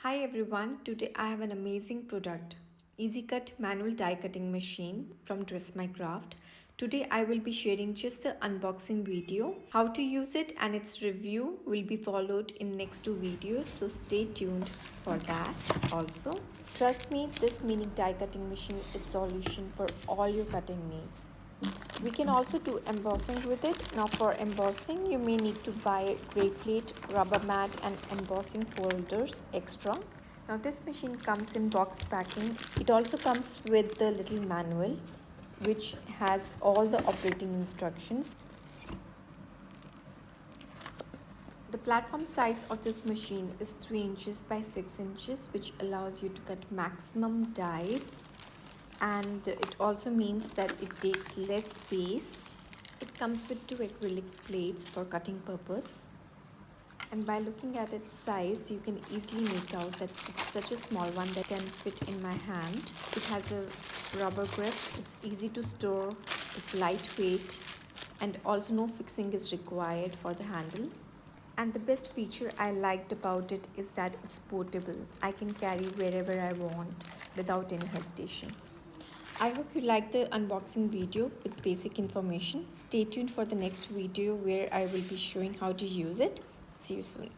Hi everyone, today I have an amazing product, EasyCut manual die cutting machine from Dress My Craft. Today I will be sharing just the unboxing video. How to use it and its review will be followed in next two videos, so stay tuned for that also. Trust me, this mini die cutting machine is solution for all your cutting needs. We can also do embossing with it. Now for embossing, you may need to buy gray plate, rubber mat and embossing folders extra. Now this machine comes in box packing. It also comes with the little manual which has all the operating instructions. The platform size of this machine is 3 inches by 6 inches, which allows you to cut maximum dies, and it also means that it takes less space. It comes with 2 acrylic plates for cutting purpose, and by looking at its size you can easily make out that it's such a small one that can fit in my hand. It has a rubber grip, it's easy to store, it's lightweight, and also no fixing is required for the handle. And the best feature I liked about it is that it's portable. I can carry wherever I want without any hesitation. I hope you liked the unboxing video with basic information. Stay tuned for the next video where I will be showing how to use it. See you soon.